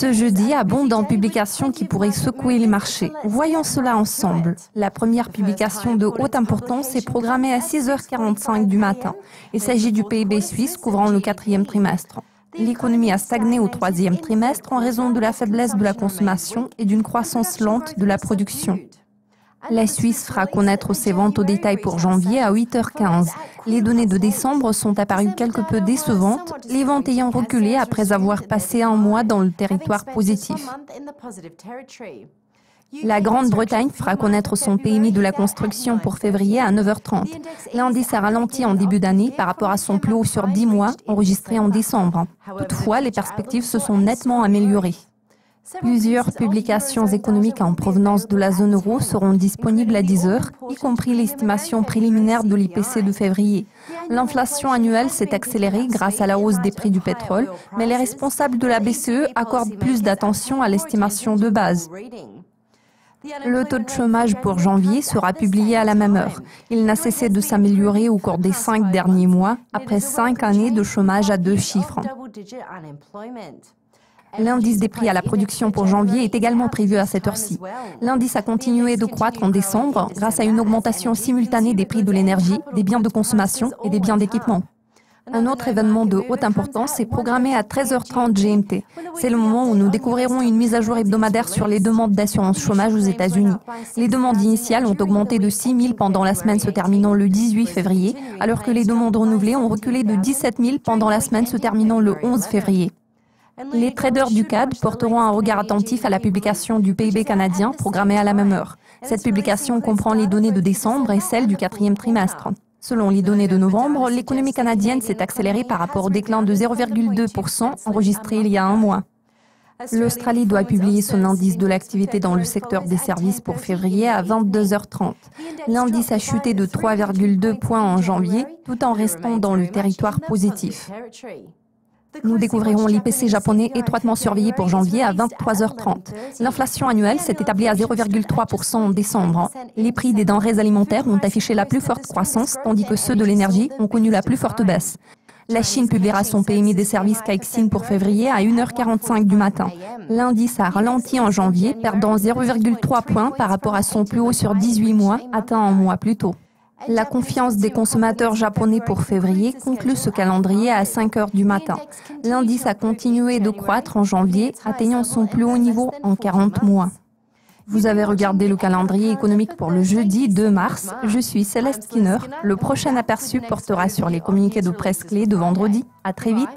Ce jeudi abonde en publications qui pourraient secouer les marchés. Voyons cela ensemble. La première publication de haute importance est programmée à 6h45 du matin. Il s'agit du PIB suisse couvrant le 4e trimestre. L'économie a stagné au 3e trimestre en raison de la faiblesse de la consommation et d'une croissance lente de la production. La Suisse fera connaître ses ventes au détail pour janvier à 8h15. Les données de décembre sont apparues quelque peu décevantes, les ventes ayant reculé après avoir passé un mois dans le territoire positif. La Grande-Bretagne fera connaître son PMI de la construction pour février à 9h30. L'indice a ralenti en début d'année par rapport à son plus haut sur 10 mois enregistré en décembre. Toutefois, les perspectives se sont nettement améliorées. Plusieurs publications économiques en provenance de la zone euro seront disponibles à 10h, y compris l'estimation préliminaire de l'IPC de février. L'inflation annuelle s'est accélérée grâce à la hausse des prix du pétrole, mais les responsables de la BCE accordent plus d'attention à l'estimation de base. Le taux de chômage pour janvier sera publié à la même heure. Il n'a cessé de s'améliorer au cours des 5 derniers mois, après 5 années de chômage à 2 chiffres. L'indice des prix à la production pour janvier est également prévu à cette heure-ci. L'indice a continué de croître en décembre grâce à une augmentation simultanée des prix de l'énergie, des biens de consommation et des biens d'équipement. Un autre événement de haute importance est programmé à 13h30 GMT. C'est le moment où nous découvrirons une mise à jour hebdomadaire sur les demandes d'assurance chômage aux États-Unis. Les demandes initiales ont augmenté de 6 000 pendant la semaine se terminant le 18 février, alors que les demandes renouvelées ont reculé de 17 000 pendant la semaine se terminant le 11 février. Les traders du CAD porteront un regard attentif à la publication du PIB canadien programmée à la même heure. Cette publication comprend les données de décembre et celles du 4e trimestre. Selon les données de novembre, l'économie canadienne s'est accélérée par rapport au déclin de 0,2% enregistré il y a un mois. L'Australie doit publier son indice de l'activité dans le secteur des services pour février à 22h30. L'indice a chuté de 3,2 points en janvier, tout en restant dans le territoire positif. Nous découvrirons l'IPC japonais étroitement surveillé pour janvier à 23h30. L'inflation annuelle s'est établie à 0,3% en décembre. Les prix des denrées alimentaires ont affiché la plus forte croissance, tandis que ceux de l'énergie ont connu la plus forte baisse. La Chine publiera son PMI des services Caixin pour février à 1h45 du matin. L'indice a ralenti en janvier, perdant 0,3 points par rapport à son plus haut sur 18 mois, atteint un mois plus tôt. La confiance des consommateurs japonais pour février conclut ce calendrier à 5h du matin. L'indice a continué de croître en janvier, atteignant son plus haut niveau en 40 mois. Vous avez regardé le calendrier économique pour le jeudi 2 mars. Je suis Céleste Skinner. Le prochain aperçu portera sur les communiqués de presse clés de vendredi. À très vite.